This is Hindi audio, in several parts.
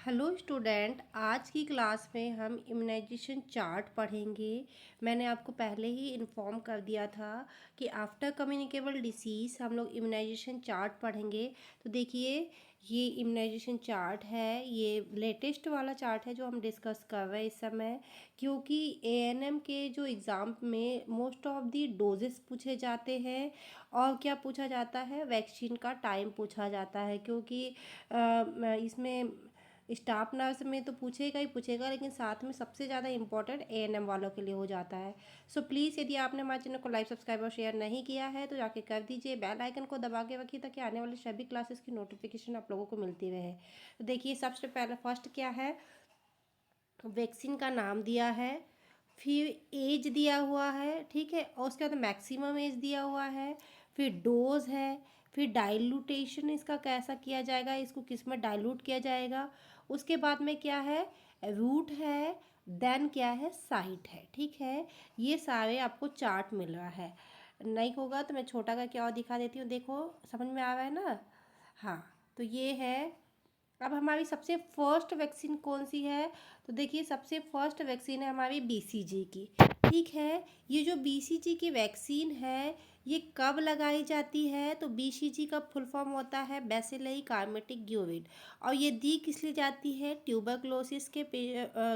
हेलो स्टूडेंट, आज की क्लास में हम इम्यूनाइजेशन चार्ट पढ़ेंगे। मैंने आपको पहले ही इन्फॉर्म कर दिया था कि आफ्टर कम्युनिकेबल डिसीज़ हम लोग इम्यूनाइजेशन चार्ट पढ़ेंगे। तो देखिए, ये इम्यूनाइजेशन चार्ट है, ये लेटेस्ट वाला चार्ट है जो हम डिस्कस कर रहे हैं इस समय, क्योंकि एएनएम के जो एग्ज़ाम में मोस्ट ऑफ दी डोजेस पूछे जाते हैं और क्या पूछा जाता है, वैक्सीन का टाइम पूछा जाता है। क्योंकि इसमें स्टाफ नर्स में तो पूछेगा ही पूछेगा, लेकिन साथ में सबसे ज़्यादा इंपॉर्टेंट एएनएम वालों के लिए हो जाता है। सो प्लीज़, यदि आपने हमारे चैनल को लाइक, सब्सक्राइब और शेयर नहीं किया है तो जाके कर दीजिए। बेल आइकन को दबा के रखिए ताकि आने वाले सभी क्लासेस की नोटिफिकेशन आप लोगों को मिलती रहे। तो देखिए, सबसे पहले फर्स्ट क्या है, वैक्सीन का नाम दिया है, फिर एज दिया हुआ है, ठीक है, और उसके बाद मैक्सिमम एज दिया हुआ है, फिर डोज है, फिर डाइल्यूटेशन इसका कैसा किया जाएगा, इसको किस में डाइल्यूट किया जाएगा। उसके बाद में क्या है, रूट है, देन क्या है, साइट है, ठीक है। ये सारे आपको चार्ट मिल रहा है। नहीं होगा तो मैं छोटा का क्या और दिखा देती हूँ, देखो समझ में आ रहा है ना। हाँ, तो ये है। अब हमारी सबसे फर्स्ट वैक्सीन कौन सी है, तो देखिए सबसे फर्स्ट वैक्सीन है हमारी बीसीजी की, ठीक है। ये जो बीसीजी की वैक्सीन है, ये कब लगाई जाती है, तो बीसीजी का फुल फॉर्म होता है बेसिलरी कार्मेटिक ग्यूविड, और ये दी किस लिए जाती है, ट्यूबरक्लोसिस के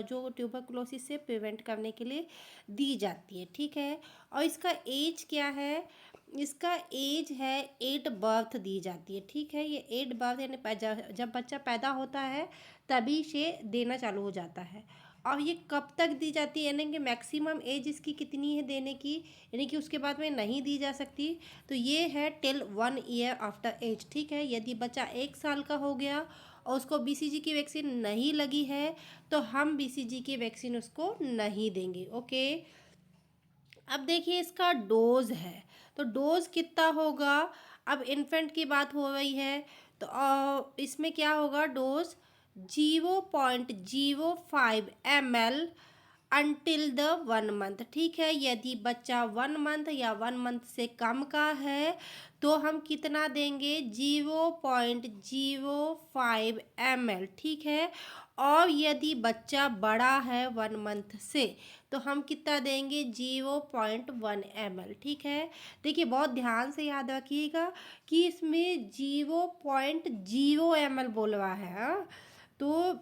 जो ट्यूबरक्लोसिस से प्रिवेंट करने के लिए दी जाती है, ठीक है। और इसका एज क्या है, इसका एज है 8 बर्थ दी जाती है, ठीक है। ये 8 बर्थ यानी जब बच्चा पैदा होता है तभी से देना चालू हो जाता है। और ये कब तक दी जाती है, यानी कि मैक्सिमम एज इसकी कितनी है देने की, यानी कि उसके बाद में नहीं दी जा सकती। तो ये है टिल 1 ईयर आफ्टर एज, ठीक है। यदि बच्चा 1 साल का हो गया और उसको बीसीजी की वैक्सीन नहीं लगी है तो हम बीसीजी की वैक्सीन उसको नहीं देंगे, ओके। अब देखिए इसका डोज है, तो डोज कितना होगा। अब इन्फेंट की बात हो रही है तो इसमें क्या होगा, dose 0.05 ml until the 1 month, ठीक है। यदि बच्चा 1 मंथ या 1 मंथ से कम का है तो हम कितना देंगे, 0.05 ml, ठीक है। और यदि बच्चा बड़ा है 1 मंथ से तो हम कितना देंगे, 0.1 ml, ठीक है। देखिए बहुत ध्यान से याद रखिएगा कि इसमें 0.0 ml बोल रहा है, हाँ? तो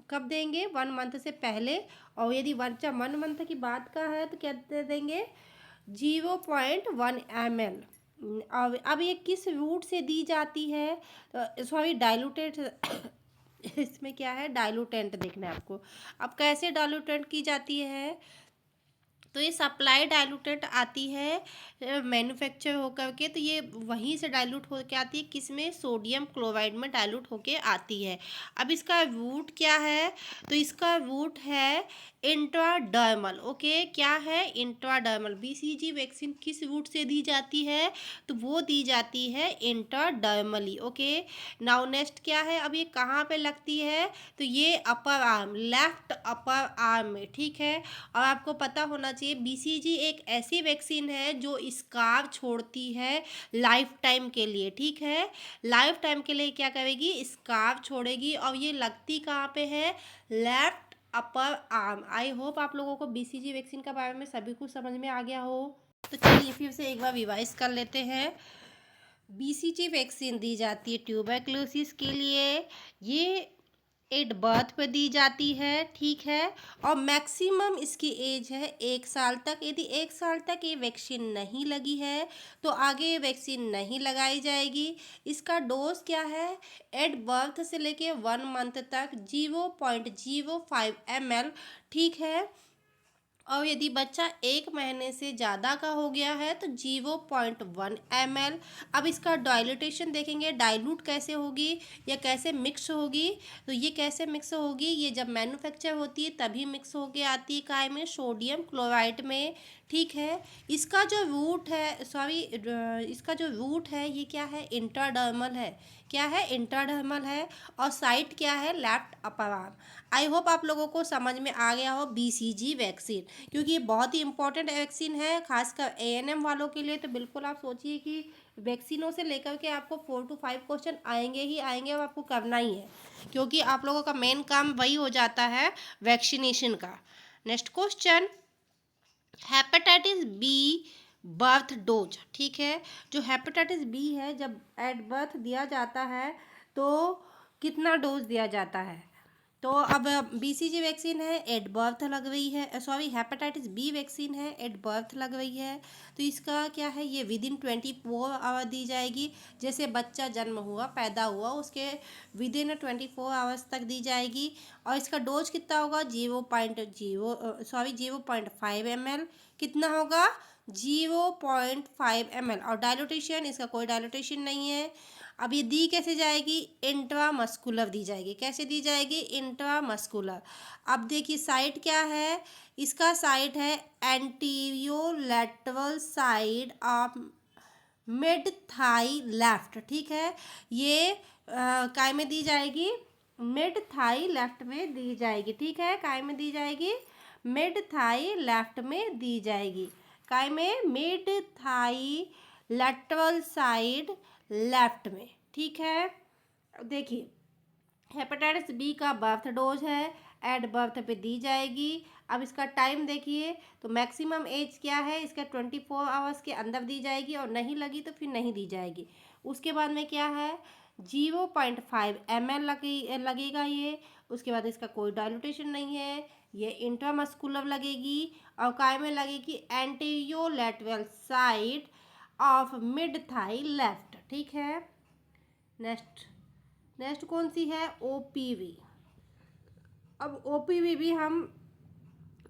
कब देंगे, 1 मंथ से पहले। और यदि बच्चा 1 मंथ की बात का है तो क्या दे देंगे, 0.1 ml। अब ये किस रूट से दी जाती है, सॉरी डाइल्यूटेड इसमें क्या है, डाइल्यूटेंट देखना है आपको। अब कैसे डाइल्यूटेंट की जाती है, तो ये सप्लाई डाइल्यूटेंट आती है मैन्युफैक्चर होकर के, तो ये वहीं से डाइल्यूट होकर आती है, किसमें, सोडियम क्लोराइड में डाइल्यूट होके आती है। अब इसका रूट क्या है, तो इसका रूट है इंट्राडर्मल, ओके। क्या है, इंट्राडर्मल। बीसीजी वैक्सीन किस रूट से दी जाती है, तो वो दी जाती है इंट्राडर्मली, ओके। नाउ नेक्स्ट क्या है, अब ये कहाँ पे लगती है, तो ये upper arm, left upper arm में, ठीक है। और आपको पता होना चाहिए बीसीजी एक ऐसी वैक्सीन है जो स्कार छोड़ती है लाइफ टाइम के लिए, ठीक है। लाइफ टाइम के लिए क्या करेगी, स्कार छोड़ेगी, और ये लगती कहाँ पे है, लेफ्ट अपर आर्म। आई होप आप लोगों को बीसीजी वैक्सीन के बारे में सभी कुछ समझ में आ गया हो। तो चलिए फिर से एक बार रिवाइज कर लेते हैं। बीसीजी वैक्सीन दी जाती है ट्यूबरक्लोसिस के लिए, ये 8 बर्थ पे दी जाती है, ठीक है। और मैक्सिमम इसकी एज है 1 साल तक। यदि 1 साल तक ये वैक्सीन नहीं लगी है तो आगे ये वैक्सीन नहीं लगाई जाएगी। इसका डोज क्या है, 8 बर्थ से लेके 1 मंथ तक 0.05 ml, ठीक है। और यदि बच्चा 1 महीने से ज़्यादा का हो गया है तो 0.1 ml। अब इसका डाइल्यूटेशन देखेंगे, डाइल्यूट कैसे होगी या कैसे मिक्स होगी, तो ये कैसे मिक्स होगी, ये जब मैन्युफैक्चर होती है तभी मिक्स होके आती है, काय में, सोडियम क्लोराइड में, ठीक है। इसका जो रूट है, सॉरी, इसका जो रूट है ये क्या है, इंट्राडर्मल है, क्या है, इंट्राडर्मल है। और साइट क्या है, लेफ्ट अपर आर्म। आई होप आप लोगों को समझ में आ गया हो बीसीजी वैक्सीन, क्योंकि ये बहुत ही इंपॉर्टेंट वैक्सीन है खासकर एएनएम वालों के लिए। तो बिल्कुल आप सोचिए कि वैक्सीनों से लेकर के आपको 4 to 5 क्वेश्चन आएंगे ही आएंगे और आपको करना ही है, क्योंकि आप लोगों का मेन काम वही हो जाता है वैक्सीनेशन का। Next question, hepatitis B birth dose. ठीक है, जो हेपेटाइटिस बी है जब एट बर्थ दिया जाता है तो कितना डोज दिया जाता है? तो अब बीसीजी वैक्सीन है एट बर्थ लग रही है, सॉरी हेपेटाइटिस बी वैक्सीन है एट बर्थ लग रही है, तो इसका क्या है, ये विद इन 24 आवर दी जाएगी। जैसे बच्चा जन्म हुआ पैदा हुआ उसके विद इन 24 आवर्स तक दी जाएगी। और इसका डोज कितना होगा? 0.5 ml। कितना होगा? 0.5 ml। और डायलूटेशन, इसका कोई डायलूटेशन नहीं है। अब ये दी कैसे जाएगी? इंट्रामस्कुलर दी जाएगी। कैसे दी जाएगी? इंट्रामस्कुलर। अब देखिए साइट क्या है, इसका साइट है anterolateral side of mid thigh left. ठीक है, ये काय में दी जाएगी? मिड थाई लेफ्ट में दी जाएगी। ठीक है, काय में दी जाएगी? मिड थाई लेफ्ट में दी जाएगी। काय में? Mid thigh lateral side left में। ठीक है, देखिए हेपेटाइटिस बी का बर्थ डोज है, एट बर्थ पे दी जाएगी। अब इसका टाइम देखिए, तो मैक्सिमम एज क्या है इसका? 24 आवर्स के अंदर दी जाएगी, और नहीं लगी तो फिर नहीं दी जाएगी। उसके बाद में क्या है? 0.5 ml लगेगा ये। उसके बाद इसका कोई डायलूटेशन नहीं है, ये इंट्रामस्कुलर लगेगी। और काय में लगेगी? Anterolateral side of mid thigh left. ठीक है, नेक्स्ट कौन सी है? ओपीवी। अब ओपीवी भी हम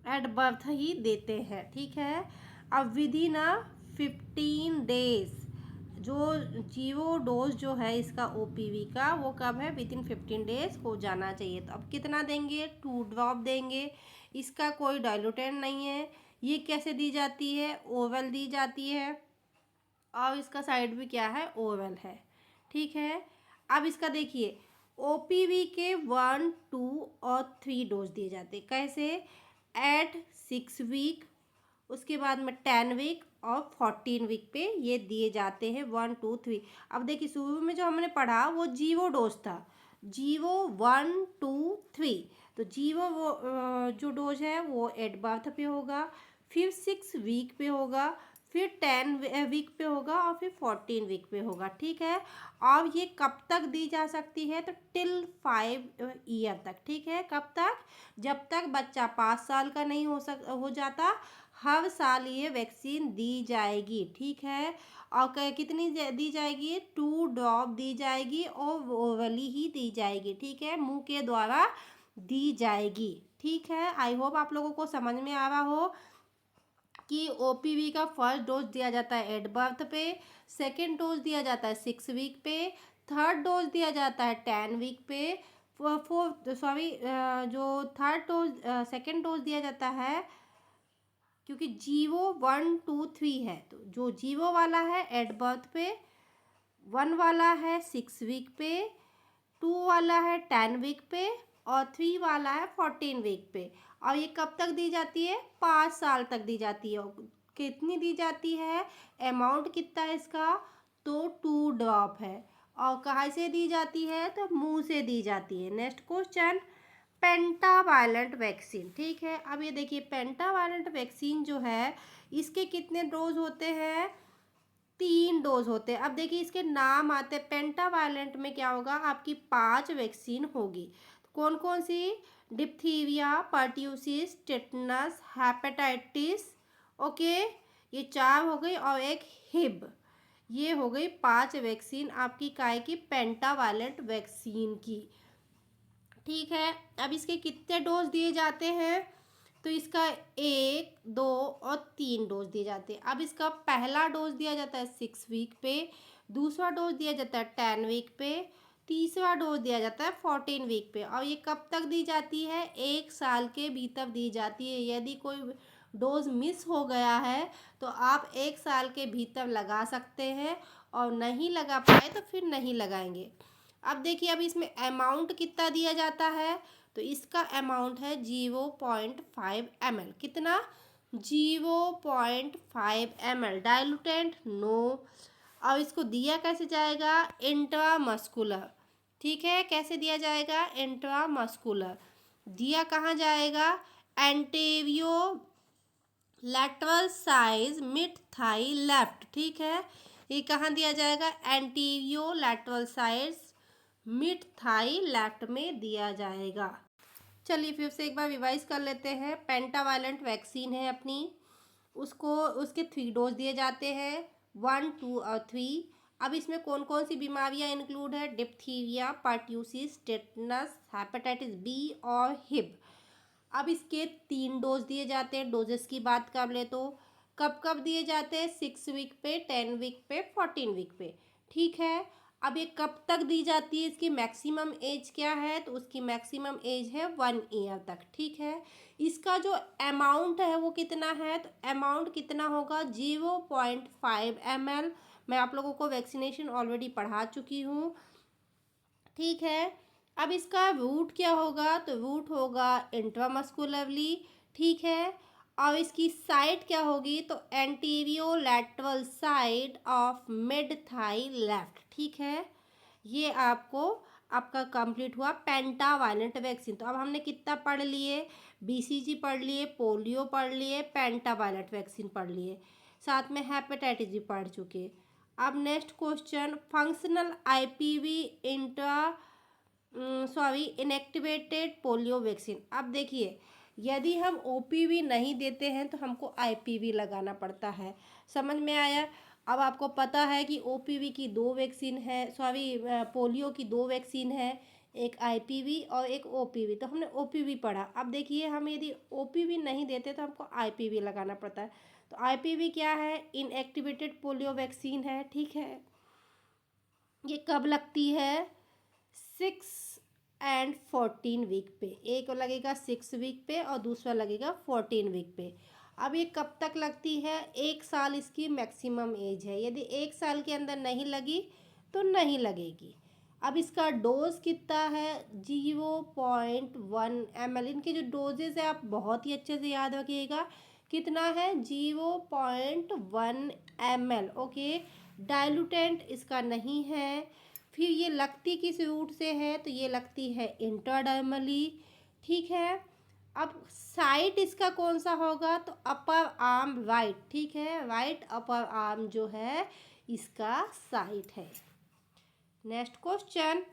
एट बर्थ ही देते हैं। ठीक है, अब विद इन 15 डेज जो जीरो डोज जो है इसका ओपीवी का, वो कब है? विद इन 15 डेज हो जाना चाहिए। तो अब कितना देंगे? 2 ड्रॉप देंगे। इसका कोई डाइल्यूटेंट नहीं है। ये कैसे दी जाती है? ओरल दी जाती है, और इसका साइड भी क्या है? ओरल है। ठीक है, अब इसका देखिए ओपीवी के 1, 2 और 3 डोज दिए जाते हैं। कैसे? एट 6 वीक, उसके बाद में 10 वीक और 14 वीक पे ये दिए जाते हैं 1, 2, 3। अब देखिए शुरू में जो हमने पढ़ा वो जीरो डोज था, 0, 1, 2, 3। तो जीरो वो जो डोज है वो एट बर्थ पे होगा, फिर 6 वीक पे होगा, फिर 10 वीक पे होगा, और फिर 14 वीक पे होगा। ठीक है, और ये कब तक दी जा सकती है? तो टिल 5 ईयर तक। ठीक है, कब तक? जब तक बच्चा 5 साल का नहीं हो जाता, हर साल ये वैक्सीन दी जाएगी। ठीक है, और कितनी दी जाएगी? 2 ड्रॉप दी जाएगी, और ओरली ही दी जाएगी। ठीक है, मुंह के द्वारा दी जाएगी। ठीक है, आई होप आप लोगों को समझ में आ रहा हो कि ओपीवी का फर्स्ट डोज दिया जाता है एट बर्थ पे, सेकेंड डोज दिया जाता है 6 वीक पे, थर्ड डोज दिया जाता है 10 वीक पे, जो थर्ड डोज सेकेंड डोज दिया जाता है, क्योंकि 0, 1, 2, 3 है, तो जो 0 वाला है एट बर्थ पे, 1 वाला है 6 वीक पे, 2 वाला है 10 वीक पे, और 3 वाला है 14 वीक पे। और ये कब तक दी जाती है? 5 साल तक दी जाती है। कितनी दी जाती है? अमाउंट कितना है इसका? तो 2 ड्रॉप है। और कहाँ से दी जाती है? तो मुंह से दी जाती है। Next question, pentavalent vaccine. ठीक है, अब ये देखिए पेंटावायलेंट वैक्सीन जो है इसके कितने डोज होते हैं? 3 डोज होते हैं। अब देखिए इसके नाम आते हैं। पेंटावायलेंट में क्या होगा? आपकी 5 वैक्सीन होगी। कौन कौन सी? Diphtheria, pertussis, tetanus, hepatitis. Okay, ये 4 हो गई, और एक हिब। ये हो गई 5 वैक्सीन आपकी काय की? पेंटावायलेंट वैक्सीन की। ठीक है, अब इसके कितने डोज दिए जाते हैं? तो इसका 1, 2 और 3 डोज दिए जाते हैं। अब इसका पहला डोज दिया जाता है 6 वीक पे, दूसरा डोज दिया जाता है 10 वीक पे, तीसरा डोज दिया जाता है 14 वीक पे। और ये कब तक दी जाती है? 1 साल के भीतर दी जाती है। यदि कोई डोज मिस हो गया है तो आप 1 साल के भीतर लगा सकते हैं, और नहीं लगा पाए तो फिर नहीं लगाएंगे। अब देखिए अब इसमें अमाउंट कितना दिया जाता है? तो इसका अमाउंट है 0.5 ml। कितना? 0.5 ml। डाइल्यूटेंट नो, और इसको दिया कैसे जाएगा, इंट्रामस्कुलर, ठीक है। कैसे दिया जाएगा, इंट्रामस्कुलर। दिया कहाँ जाएगा, anterolateral size mid thigh left, ठीक है। ये कहाँ दिया जाएगा, anterolateral size mid thigh left में दिया जाएगा। चलिए फिर से एक बार रिवाइज कर लेते हैं। पेंटावायलेंट वैक्सीन है अपनी, उसको उसके 3 डोज दिए जाते हैं, 1, 2 और 3। अब इसमें कौन कौन सी बीमारियां इंक्लूड है, diphtheria, pertussis, tetanus, hepatitis B और हिब। अब इसके 3 डोज दिए जाते हैं। डोजेस की बात कर ले तो कब कब दिए जाते हैं, 6 वीक पे, 10 वीक पे, 14 वीक पे, ठीक है। अब ये कब तक दी जाती है, इसकी मैक्सिमम एज क्या है, तो उसकी मैक्सिमम एज है 1 ईयर तक, ठीक है। इसका जो अमाउंट है वो कितना है, तो अमाउंट कितना होगा, 0.5 ml। मैं आप लोगों को वैक्सीनेशन ऑलरेडी पढ़ा चुकी हूँ, ठीक है। अब इसका रूट क्या होगा, तो रूट होगा इंट्रामस्कुलरली, ठीक है। और इसकी साइड क्या होगी, तो anterolateral side of mid thigh left, ठीक है। ये आपका कंप्लीट हुआ पेंटावायलेंट वैक्सीन। तो अब हमने कितना पढ़ लिए, बीसीजी पढ़ लिए, पोलियो पढ़ लिए, पेंटावायलेंट वैक्सीन पढ़ लिए, साथ में हेपेटाइटिस भी पढ़ चुके। अब next question, functional IPv inactivated polio vaccine. अब देखिए, यदि हम ओपीवी नहीं देते हैं तो हमको आईपीवी लगाना पड़ता है, समझ में आया। अब आपको पता है कि ओपीवी की 2 वैक्सीन है, पोलियो की 2 वैक्सीन है, एक आईपीवी और एक ओपीवी। तो हमने ओपीवी पढ़ा। अब देखिए, हम यदि ओपीवी नहीं देते तो हमको आईपीवी लगाना पड़ता है। तो आईपीवी क्या है, इनएक्टिवेटेड पोलियो वैक्सीन है, ठीक है। ये कब लगती है, 6 एंड 14 वीक पे। एक लगेगा 6 वीक पे और दूसरा लगेगा 14 वीक पे। अब ये कब तक लगती है, 1 साल इसकी मैक्सिमम एज है। यदि 1 साल के अंदर नहीं लगी तो नहीं लगेगी। अब इसका डोज कितना है, 0.1 ml। इनके जो डोजेज है आप बहुत ही अच्छे से याद रखिएगा, कितना है, 0.1 ml, ओके। डाइल्यूटेंट इसका नहीं है। फिर ये लगती किस रूट से है, तो ये लगती है इंट्राडर्मली, ठीक है। अब साइट इसका कौन सा होगा, तो अपर आर्म राइट, ठीक है। राइट अपर आर्म जो है इसका साइट है। नेक्स्ट क्वेश्चन,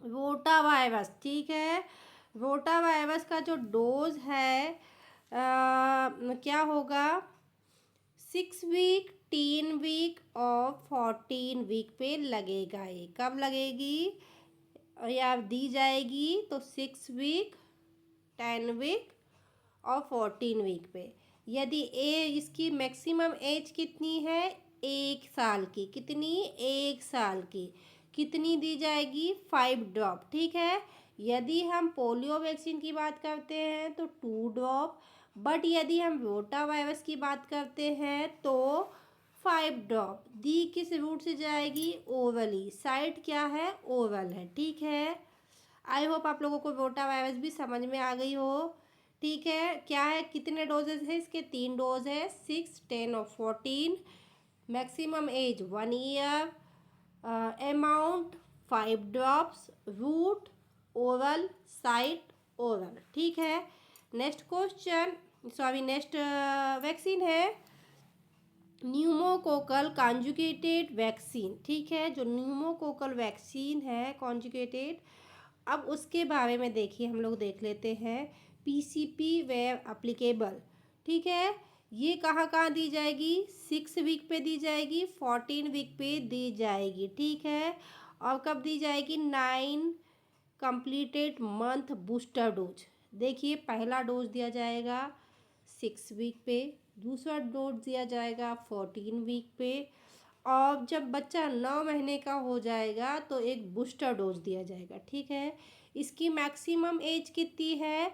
रोटा वायरस, ठीक है। रोटा वायरस का जो डोज है क्या होगा, 6 वीक, 10 वीक और 14 वीक पे लगेगा। ये कब लगेगी या दी जाएगी, तो 6 वीक, 10 वीक और 14 वीक पे। यदि इसकी मैक्सिमम एज कितनी है, 1 साल की, कितनी, 1 साल की, कितनी दी जाएगी, 5 ड्रॉप, ठीक है। यदि हम पोलियो वैक्सीन की बात करते हैं तो 2 ड्रॉप, बट यदि हम रोटा वायरस की बात करते हैं तो 5 ड्रॉप। दी किस रूट से जाएगी, ओरली। साइट क्या है, ओरल है, ठीक है। आई होप आप लोगों को रोटा वायरस भी समझ में आ गई हो, ठीक है। क्या है, कितने डोजेज है इसके, 3 डोज है, 6, 10 और 14। Maximum age 1 year, amount 5 drops, route oral, site oral, ठीक है। नेक्स्ट क्वेश्चन, नेक्स्ट वैक्सीन है न्यूमोकोकल कॉन्जुगेटेड वैक्सीन, ठीक है। जो न्यूमोकोकल वैक्सीन है कॉन्जुगेटेड, अब उसके बारे में देखिए, हम लोग देख लेते हैं। पीसीपी वेयर अप्लीकेबल, ठीक है। ये कहाँ कहाँ दी जाएगी, 6 वीक पे दी जाएगी, 14 वीक पे दी जाएगी, ठीक है। और कब दी जाएगी, 9 कंप्लीटेड मंथ बूस्टर डोज। देखिए, पहला डोज दिया जाएगा 6 वीक पे, दूसरा डोज दिया जाएगा 14 वीक पे, और जब बच्चा 9 महीने का हो जाएगा तो एक बूस्टर डोज दिया जाएगा, ठीक है। इसकी मैक्सिमम एज कितनी है,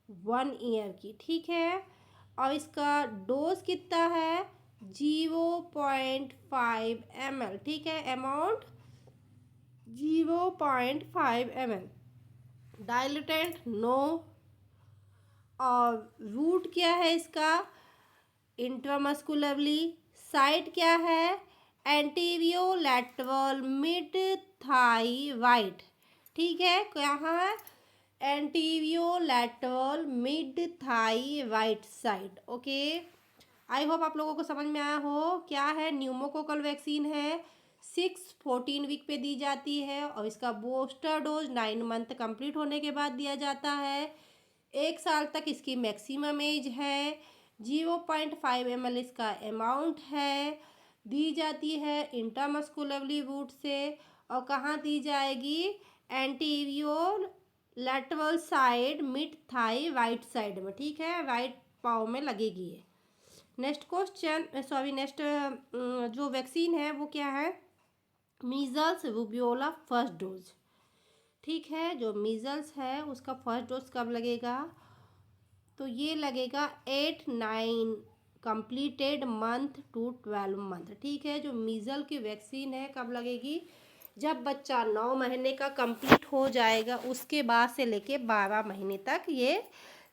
1 ईयर की, ठीक है। और इसका डोज कितना है, 0.5 ml, ठीक है। Amount 0.5 ml। डाइल्यूटेंट नो। और रूट क्या है इसका, इंट्रामस्कुलरली। साइट क्या है, एंटीरियो मिड थाई वाइट, ठीक है, कहाँ है, anterior mid thigh white side. Okay, I hope आप लोगों को समझ में आया हो। क्या है, न्यूमोकोकल वैक्सीन है, 6-14 वीक पे दी जाती है और इसका बूस्टर डोज 9 मंथ कंप्लीट होने के बाद दिया जाता है। 1 साल तक इसकी मैक्सिमम एज है। 0.5 ml इसका अमाउंट है। दी जाती है इंट्रामस्कुलरली रूट से और कहाँ दी जाएगी, anterior lateral side mid thigh white side में, ठीक है, राइट पाव में लगेगी ये। नेक्स्ट नेक्स्ट जो वैक्सीन है वो क्या है, मीजल्स रूबियोला फर्स्ट डोज, ठीक है। जो मीजल्स है उसका फर्स्ट डोज कब लगेगा, तो ये लगेगा 8-9 कंप्लीटेड मंथ टू 12 मंथ, ठीक है। जो मीजल की वैक्सीन है कब लगेगी, जब बच्चा 9 महीने का कंप्लीट हो जाएगा उसके बाद से लेके 12 महीने तक ये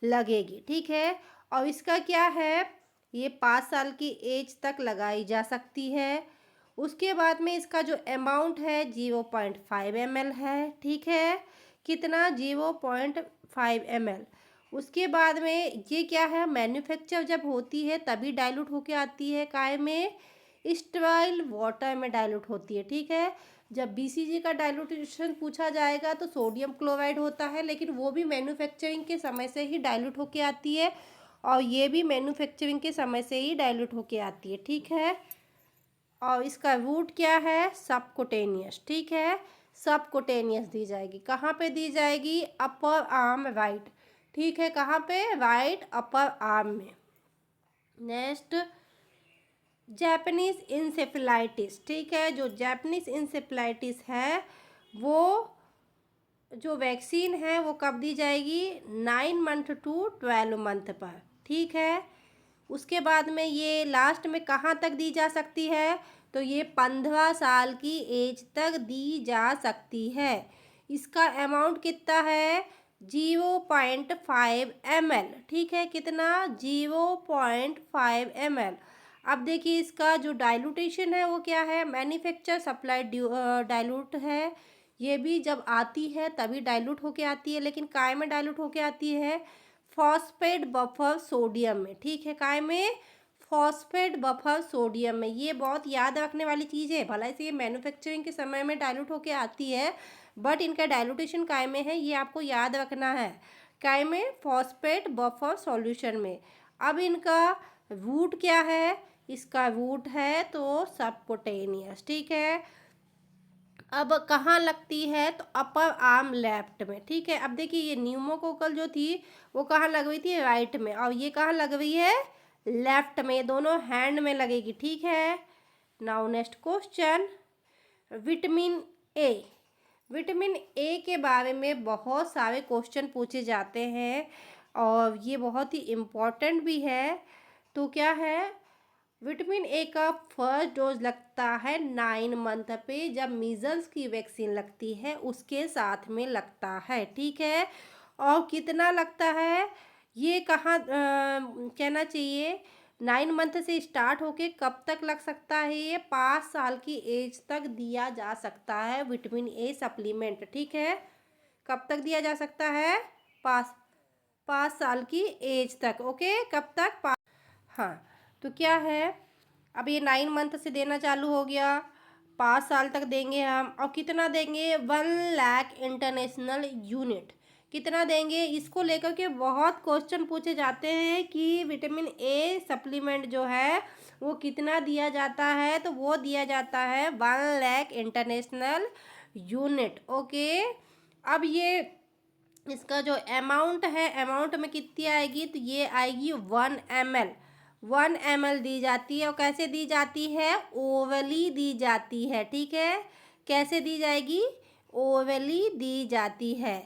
लगेगी, ठीक है। और इसका क्या है, ये 5 साल की एज तक लगाई जा सकती है। उसके बाद में इसका जो अमाउंट है 0.5 ml है, ठीक है, कितना, 0.5 ml। उसके बाद में ये क्या है, मैन्युफैक्चर जब होती है तभी डाइल्यूट होके आती है, काय में, स्टेराइल वाटर में डाइल्यूट होती है, ठीक है। जब BCG का डाइल्यूटेशन पूछा जाएगा तो सोडियम क्लोराइड होता है, लेकिन वो भी मैन्युफैक्चरिंग के समय से ही डाइल्यूट होके आती है और ये भी मैन्युफैक्चरिंग के समय से ही डाइल्यूट होके आती है, ठीक है। और इसका रूट क्या है, सबकुटेनियस, ठीक है, सबकुटेनियस दी जाएगी। कहाँ पे दी जाएगी, अपर आर्म राइट, ठीक है, कहाँ पे, राइट अपर आर्म में। नेक्स्ट, जापानीज इंसेफेलाइटिस, ठीक है। जो जापानीज इंसेफेलाइटिस है वो जो वैक्सीन है वो कब दी जाएगी, 9 मंथ टू 12 मंथ पर, ठीक है। उसके बाद में ये लास्ट में कहाँ तक दी जा सकती है, तो ये 15 साल की एज तक दी जा सकती है। इसका अमाउंट कितना है, 0.5 ml, ठीक है, कितना, 0.5 ml। अब देखिए इसका जो डाइल्यूटेशन है वो क्या है, मैन्युफैक्चर सप्लाई डाइल्यूट है, ये भी जब आती है तभी डाइल्यूट होके आती है, लेकिन काय में डाइल्यूट होके आती है, फॉस्फेट बफर सोडियम में, ठीक है, काय में, फॉस्फेट बफर सोडियम में। ये बहुत याद रखने वाली चीज़ है, भला से ये मैन्युफैक्चरिंग के समय में डाइल्यूट होके आती है बट इनका डाइल्यूटेशन काय में है, ये आपको याद रखना है, काय में, फॉस्फेट बफर सॉल्यूशन में। अब इनका रूट क्या है, इसका रूट है तो सबकुटेनियस, ठीक है। अब कहाँ लगती है, तो अपर आर्म लेफ्ट में, ठीक है। अब देखिए ये न्यूमोकोकल जो थी वो कहाँ लग रही थी, राइट में, और ये कहाँ लग रही है, लेफ्ट में, ये दोनों हैंड में लगेगी, ठीक है। Now next question, vitamin A. Vitamin A के बारे में बहुत सारे क्वेश्चन पूछे जाते हैं और ये बहुत ही इम्पोर्टेंट भी है। तो क्या है, विटामिन ए का फर्स्ट डोज लगता है 9 मंथ पे, जब मीजल्स की वैक्सीन लगती है उसके साथ में लगता है, ठीक है। और कितना लगता है, ये कहाँ कहना चाहिए, 9 मंथ से स्टार्ट होके कब तक लग सकता है, ये 5 साल की एज तक दिया जा सकता है विटामिन ए सप्लीमेंट, ठीक है। कब तक दिया जा सकता है, 5 साल की एज तक, ओके, कब तक, हाँ। तो क्या है, अब ये 9 मंथ से देना चालू हो गया, 5 साल तक देंगे हम, और कितना देंगे, 1 लाख इंटरनेशनल यूनिट, कितना देंगे, इसको लेकर के बहुत क्वेश्चन पूछे जाते हैं कि विटामिन ए सप्लीमेंट जो है वो कितना दिया जाता है, तो वो दिया जाता है 1 लाख इंटरनेशनल यूनिट, ओके। अब ये इसका जो अमाउंट है, अमाउंट में कितनी आएगी, तो ये आएगी 1 ml, 1 ml दी जाती है। और कैसे दी जाती है, ओवली दी जाती है, ठीक है, कैसे दी जाएगी, ओवली दी जाती है।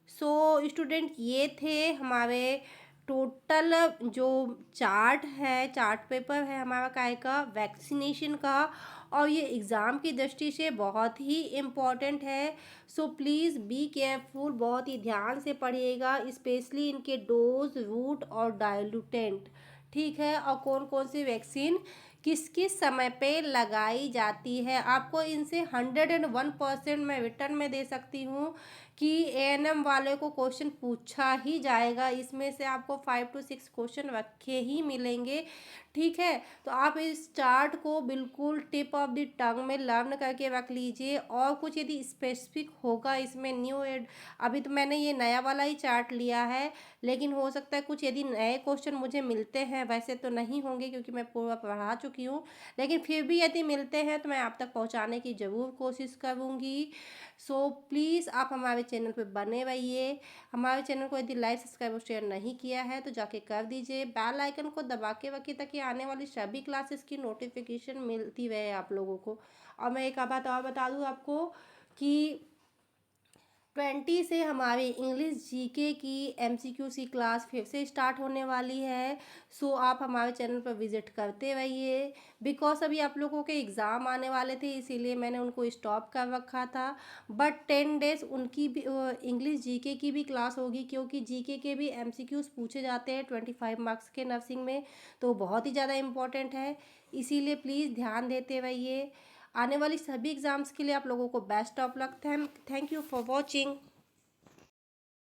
सो स्टूडेंट, ये थे हमारे टोटल जो चार्ट है, चार्ट पेपर है हमारा काय का, वैक्सीनेशन का, और ये एग्ज़ाम की दृष्टि से बहुत ही इम्पॉर्टेंट है। सो प्लीज़ बी केयरफुल, बहुत ही ध्यान से पढ़िएगा, स्पेशली इनके डोज, रूट और डाइल्यूटेंट, ठीक है, और कौन कौन सी वैक्सीन किस किस समय पे लगाई जाती है। आपको इनसे 101% मैं रिटर्न में दे सकती हूँ कि एएनएम वाले को क्वेश्चन पूछा ही जाएगा। इसमें से आपको 5 to 6 क्वेश्चन रखे ही मिलेंगे, ठीक है। तो आप इस चार्ट को बिल्कुल टिप ऑफ द टंग में लर्न करके रख लीजिए। और कुछ यदि स्पेसिफिक होगा इसमें न्यू एड, अभी तो मैंने ये नया वाला ही चार्ट लिया है, लेकिन हो सकता है कुछ यदि नए क्वेश्चन मुझे मिलते हैं, वैसे तो नहीं होंगे क्योंकि मैं पूरा पढ़ा चुकी हूँ, लेकिन फिर भी यदि मिलते हैं तो मैं आप तक पहुँचाने की ज़रूर कोशिश करूँगी। सो प्लीज़ आप हमारे चैनल पर बने रहिए। हमारे चैनल को यदि लाइक सब्सक्राइब और शेयर नहीं किया है तो जाके कर दीजिए। बेल आइकन को दबा के रखिए ताकि आने वाली सभी क्लासेस की नोटिफिकेशन मिलती रहे आप लोगों को। और मैं एक बात और बता दूँ आपको कि 20 से हमारी इंग्लिश जीके की एमसीक्यू सी क्लास फिर से स्टार्ट होने वाली है। सो आप हमारे चैनल पर विजिट करते रहिए। बिकॉज अभी आप लोगों के एग्ज़ाम आने वाले थे इसीलिए मैंने उनको स्टॉप कर रखा था। बट 10 डेज उनकी भी इंग्लिश जीके की भी क्लास होगी, क्योंकि जीके के भी एमसीक्यूज पूछे जाते हैं 25 मार्क्स के नर्सिंग में, तो बहुत ही ज़्यादा इम्पोर्टेंट है। इसीलिए प्लीज़ ध्यान देते रहिए। आने वाली सभी एग्ज़ाम्स के लिए आप लोगों को best of luck. Thank you for watching.